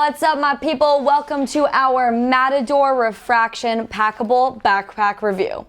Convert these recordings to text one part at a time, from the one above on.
What's up, my people? Welcome to our Matador ReFraction Packable Backpack review.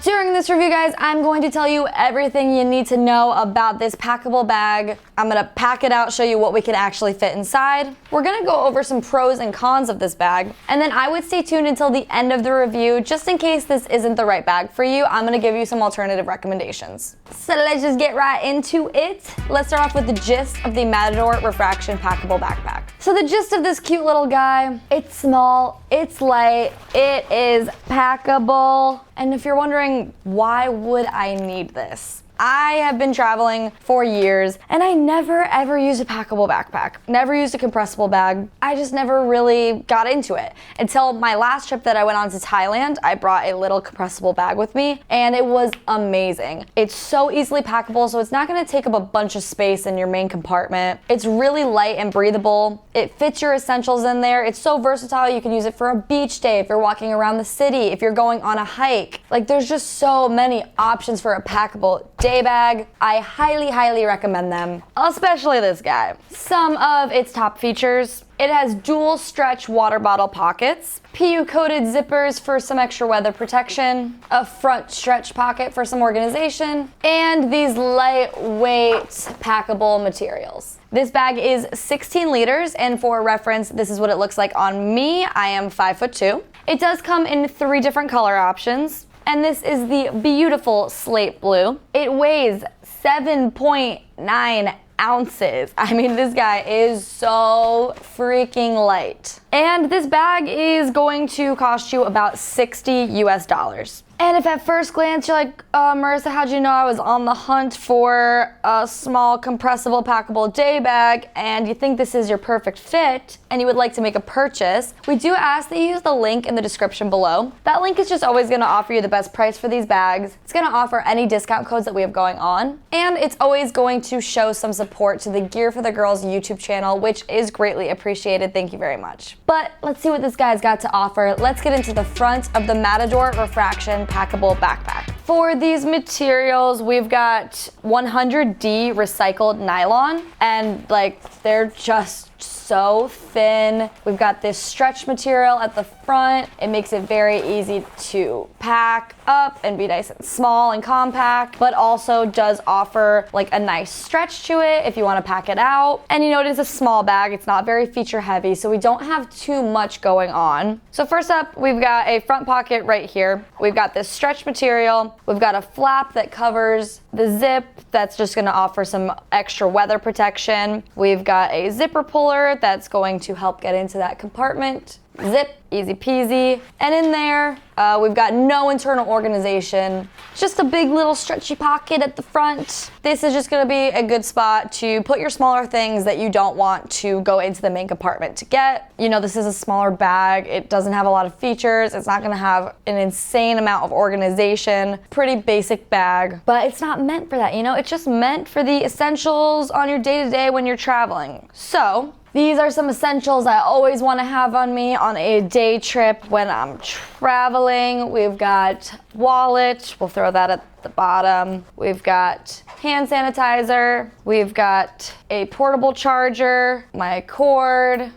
During this review, guys, I'm going to tell you everything you need to know about this packable bag. I'm gonna pack it out, show you what we can actually fit inside. We're gonna go over some pros and cons of this bag, and then I would stay tuned until the end of the review, just in case this isn't the right bag for you. I'm gonna give you some alternative recommendations. So let's just get right into it. Let's start off with the gist of the Matador ReFraction Packable Backpack. So the gist of this cute little guy, it's small, it's light, it is packable. And if you're wondering, why would I need this? I have been traveling for years and I never ever used a packable backpack. Never used a compressible bag. I just never really got into it. Until my last trip that I went on to Thailand, I brought a little compressible bag with me and it was amazing. It's so easily packable, so it's not gonna take up a bunch of space in your main compartment. It's really light and breathable. It fits your essentials in there. It's so versatile. You can use it for a beach day, if you're walking around the city, if you're going on a hike. Like, there's just so many options for a packable day bag. I highly recommend them, especially this guy. Some of its top features: it has dual stretch water bottle pockets, PU coated zippers for some extra weather protection, a front stretch pocket for some organization, and these lightweight packable materials. This bag is 16 liters, and for reference, this is what it looks like on me. I am 5'2". It does come in 3 different color options, and this is the beautiful slate blue. It weighs 7.9 ounces. I mean, this guy is so freaking light. And this bag is going to cost you about $60 US. And if at first glance you're like, Marissa, how'd you know I was on the hunt for a small compressible packable day bag, and you think this is your perfect fit and you would like to make a purchase, we do ask that you use the link in the description below. That link is just always gonna offer you the best price for these bags. It's gonna offer any discount codes that we have going on, and it's always going to show some support to the Gear for the Girls YouTube channel, which is greatly appreciated. Thank you very much. But let's see what this guy's got to offer. Let's get into the front of the Matador ReFraction Packable Backpack. For these materials, we've got 100D recycled nylon, and like, they're just so thin. We've got this stretch material at the front. It makes it very easy to pack up and be nice and small and compact, but also does offer like a nice stretch to it if you want to pack it out. And you know, it is a small bag. It's not very feature heavy, so we don't have too much going on. So first up, we've got a front pocket right here. We've got this stretch material. We've got a flap that covers the zip. That's just going to offer some extra weather protection. We've got a zipper puller that's going to help get into that compartment. Zip, easy peasy. And in there, we've got no internal organization, just a big little stretchy pocket at the front. This is just gonna be a good spot to put your smaller things that you don't want to go into the main compartment to get. You know, this is a smaller bag. It doesn't have a lot of features. It's not gonna have an insane amount of organization. Pretty basic bag, but it's not meant for that, you know? It's just meant for the essentials on your day-to-day when you're traveling. So, these are some essentials I always want to have on me on a day trip when I'm traveling. We've got wallet, we'll throw that at the bottom. We've got hand sanitizer. We've got a portable charger, my cord,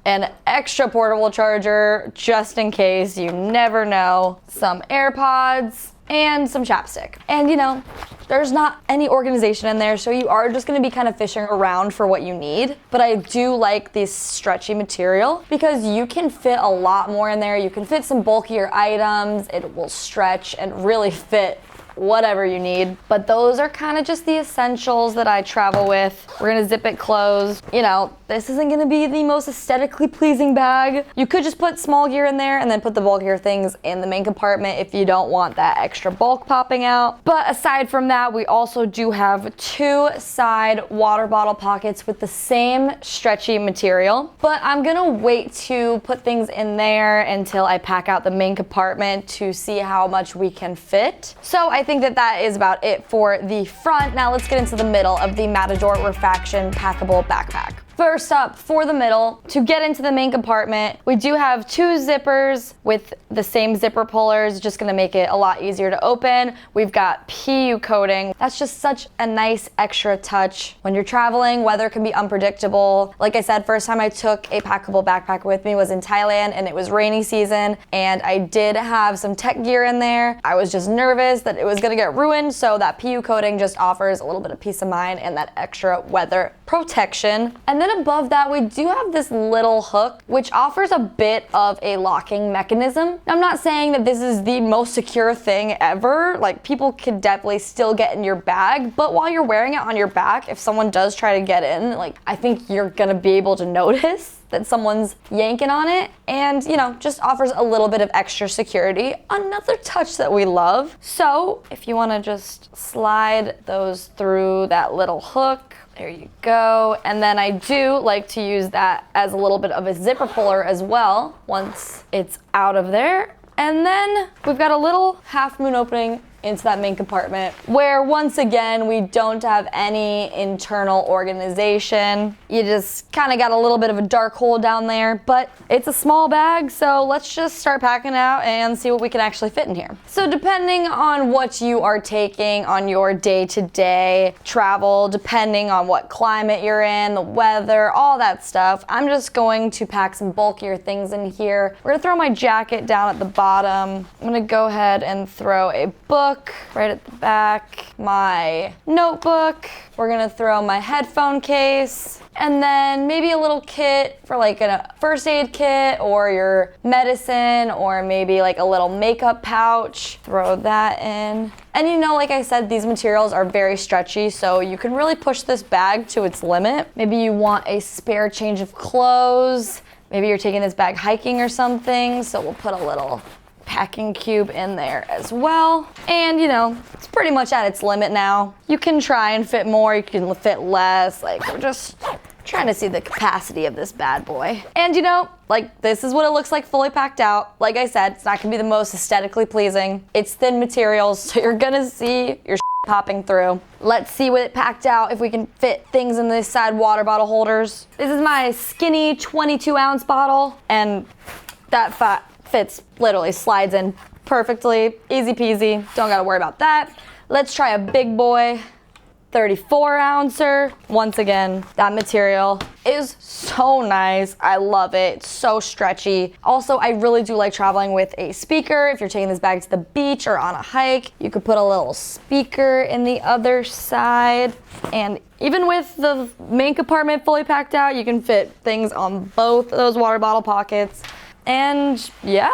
an extra portable charger just in case, you never know, some AirPods, and some chapstick. And you know, there's not any organization in there, so you are just gonna be kind of fishing around for what you need. But I do like this stretchy material because you can fit a lot more in there. You can fit some bulkier items. It will stretch and really fit whatever you need. But those are kind of just the essentials that I travel with. We're gonna zip it closed. You know, this isn't gonna be the most aesthetically pleasing bag. You could just put small gear in there and then put the bulkier things in the main compartment if you don't want that extra bulk popping out. But aside from that, we also do have 2 side water bottle pockets with the same stretchy material. But I'm gonna wait to put things in there until I pack out the main compartment to see how much we can fit. So I think that is about it for the front. Now let's get into the middle of the Matador ReFraction Packable Backpack. First up, for the middle, to get into the main compartment, we do have 2 zippers with the same zipper pullers, just gonna make it a lot easier to open. We've got PU coating. That's just such a nice extra touch. When you're traveling, weather can be unpredictable. Like I said, first time I took a packable backpack with me was in Thailand, and it was rainy season, and I did have some tech gear in there. I was just nervous that it was gonna get ruined, so that PU coating just offers a little bit of peace of mind and that extra weather protection. And then above that, we do have this little hook, which offers a bit of a locking mechanism. I'm not saying that this is the most secure thing ever. Like, people could definitely still get in your bag, but while you're wearing it on your back, if someone does try to get in, like, I think you're gonna be able to notice that someone's yanking on it, and you know, just offers a little bit of extra security. Another touch that we love. So if you want to just slide those through that little hook, there you go. And then I do like to use that as a little bit of a zipper puller as well once it's out of there. And then we've got a little half moon opening into that main compartment, where once again, we don't have any internal organization. You just kind of got a little bit of a dark hole down there, but it's a small bag, so let's just start packing out and see what we can actually fit in here. So depending on what you are taking on your day-to-day travel, depending on what climate you're in, the weather, all that stuff, I'm just going to pack some bulkier things in here. We're gonna throw my jacket down at the bottom. I'm gonna go ahead and throw a book right at the back, my notebook. We're gonna throw my headphone case, and then maybe a little kit for like a first aid kit or your medicine, or maybe like a little makeup pouch. Throw that in. And you know, like I said, these materials are very stretchy, so you can really push this bag to its limit. Maybe you want a spare change of clothes. Maybe you're taking this bag hiking or something, so we'll put a little packing cube in there as well. And you know, it's pretty much at its limit now. You can try and fit more, you can fit less. Like, we're just trying to see the capacity of this bad boy. And you know, like, this is what it looks like fully packed out. Like I said, it's not gonna be the most aesthetically pleasing. It's thin materials, so you're gonna see your popping through. Let's see with it packed out if we can fit things in this side water bottle holders. This is my skinny 22-ounce bottle, and that fits, literally slides in perfectly, easy peasy, don't gotta worry about that. Let's try a big boy 34-ouncer. Once again, that material is so nice. I love it. It's so stretchy. Also, I really do like traveling with a speaker. If you're taking this bag to the beach or on a hike, you could put a little speaker in the other side. And even with the main compartment fully packed out, you can fit things on both of those water bottle pockets. And yeah,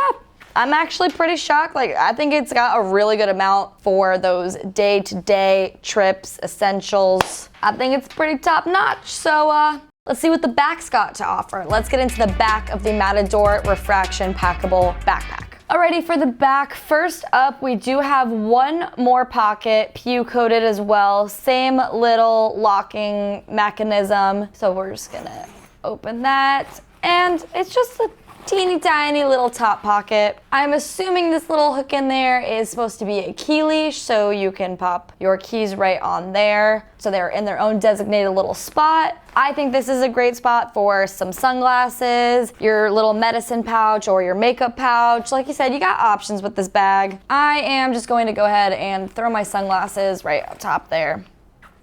I'm actually pretty shocked. Like, I think it's got a really good amount for those day-to-day trips, essentials. I think it's pretty top notch. So let's see what the back's got to offer. Let's get into the back of the Matador ReFraction Packable Backpack. Alrighty, for the back, first up, we do have one more pocket, PU coated as well. Same little locking mechanism. So we're just gonna open that. And it's just a teeny tiny little top pocket. I'm assuming this little hook in there is supposed to be a key leash, so you can pop your keys right on there, so they're in their own designated little spot. I think this is a great spot for some sunglasses, your little medicine pouch, or your makeup pouch. Like you said, you got options with this bag. I am just going to go ahead and throw my sunglasses right up top there.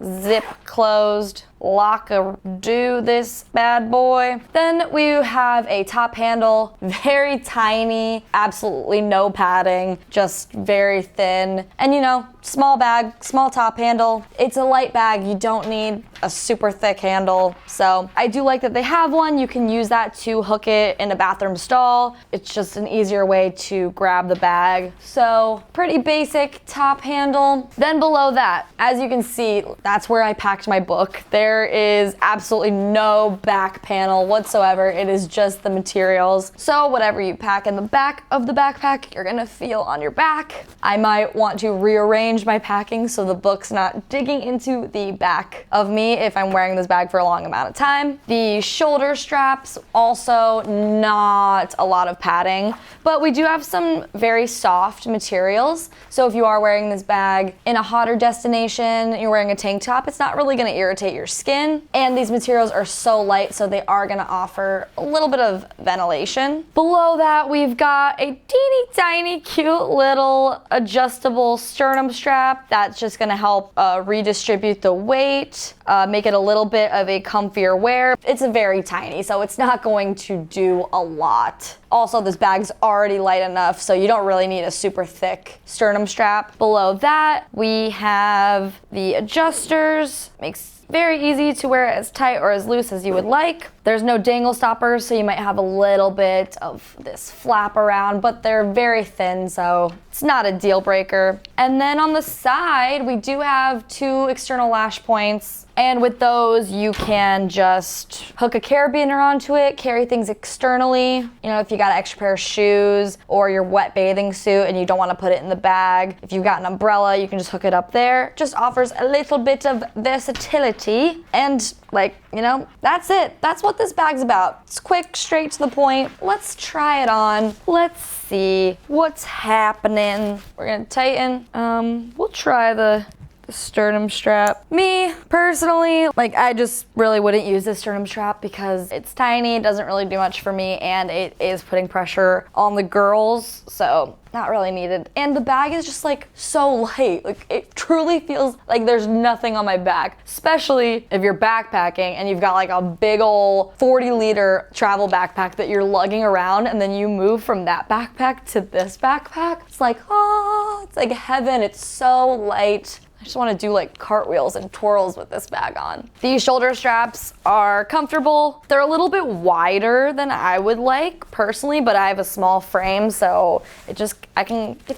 Zip closed, lock-a-do this bad boy. Then we have a top handle, very tiny, absolutely no padding, just very thin. And you know, small bag, small top handle. It's a light bag, you don't need a super thick handle. So I do like that they have one. You can use that to hook it in a bathroom stall. It's just an easier way to grab the bag. So pretty basic top handle. Then below that, as you can see, that's where I packed my book. There is absolutely no back panel whatsoever. It is just the materials. So whatever you pack in the back of the backpack, you're gonna feel on your back. I might want to rearrange my packing so the book's not digging into the back of me if I'm wearing this bag for a long amount of time. The shoulder straps, also not a lot of padding, but we do have some very soft materials. So if you are wearing this bag in a hotter destination, you're wearing a tank top, it's not really gonna irritate your skin. And these materials are so light, so they are gonna offer a little bit of ventilation. Below that, we've got a teeny tiny cute little adjustable sternum strap that's just gonna help redistribute the weight, make it a little bit of a comfier wear. It's very tiny, so it's not going to do a lot. Also, this bag's already light enough, so you don't really need a super thick sternum strap. Below that, we have the adjusters. Makes very easy to wear it as tight or as loose as you would like. There's no dangle stoppers, so you might have a little bit of this flap around, but they're very thin, so it's not a deal breaker. And then on the side, we do have 2 external lash points. And with those, you can just hook a carabiner onto it, carry things externally. You know, if you got an extra pair of shoes or your wet bathing suit and you don't want to put it in the bag. If you've got an umbrella, you can just hook it up there. Just offers a little bit of versatility. And like, you know, that's it. That's what this bag's about. It's quick, straight to the point. Let's try it on. Let's see what's happening. We're gonna tighten. We'll try the sternum strap. Me, personally, like I just really wouldn't use this sternum strap because it's tiny, it doesn't really do much for me, and it is putting pressure on the girls, so not really needed. And the bag is just like so light. Like it truly feels like there's nothing on my back, especially if you're backpacking and you've got like a big old 40-liter travel backpack that you're lugging around, and then you move from that backpack to this backpack. It's like, oh, it's like heaven. It's so light. I just want to do like cartwheels and twirls with this bag on. These shoulder straps are comfortable. They're a little bit wider than I would like personally, but I have a small frame, so if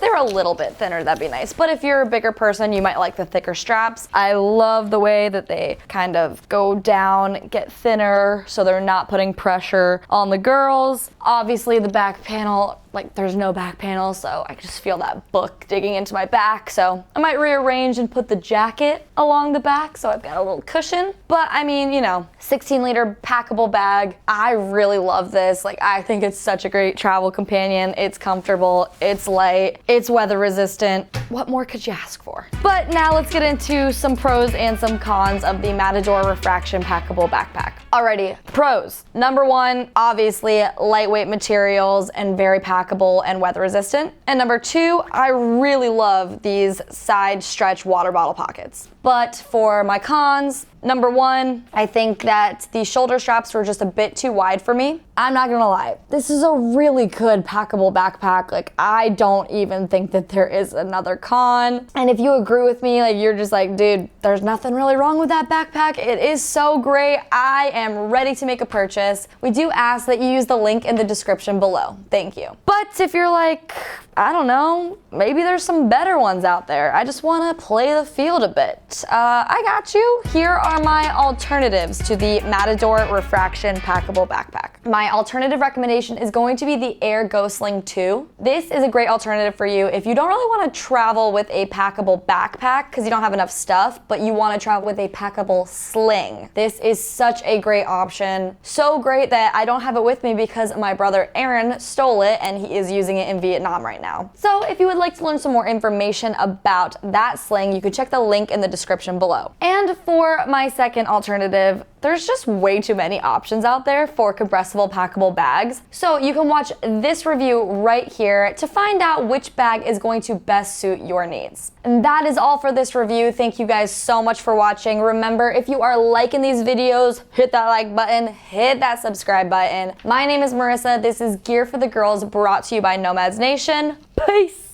they were a little bit thinner, that'd be nice. But if you're a bigger person, you might like the thicker straps. I love the way that they kind of go down, get thinner, so they're not putting pressure on the girls. Obviously the back panel, like there's no back panel, so I just feel that book digging into my back, so I might rearrange and put the jacket along the back so I've got a little cushion. But I mean, you know, 16-liter packable bag. I really love this. Like I think it's such a great travel companion. It's comfortable, it's light, it's weather resistant. What more could you ask for? But now let's get into some pros and some cons of the Matador ReFraction Packable Backpack. Alrighty, pros. Number 1, obviously lightweight materials and very packable and weather resistant. And number 2, I really love these side stretch water bottle pockets. But for my cons, number 1, I think that the shoulder straps were just a bit too wide for me. I'm not gonna lie, this is a really good packable backpack. Like I don't even think that there is another con. And if you agree with me, like you're just like, dude, there's nothing really wrong with that backpack. It is so great. I am ready to make a purchase. We do ask that you use the link in the description below. Thank you. But if you're like, I don't know, maybe there's some better ones out there. I just wanna play the field a bit. I got you. Here are my alternatives to the Matador ReFraction Packable Backpack. My alternative recommendation is going to be the Aer Go Sling 2. This is a great alternative for you if you don't really wanna travel with a packable backpack because you don't have enough stuff, but you wanna travel with a packable sling. This is such a great option. So great that I don't have it with me because my brother Aaron stole it and he is using it in Vietnam right now. So if you would like to learn some more information about that sling, you could check the link in the description below. And for my second alternative, there's just way too many options out there for compressible packable bags. So you can watch this review right here to find out which bag is going to best suit your needs. And that is all for this review. Thank you guys so much for watching. Remember, if you are liking these videos, hit that like button, hit that subscribe button. My name is Marissa. This is Gear for the Girls brought to you by Nomads Nation. Peace!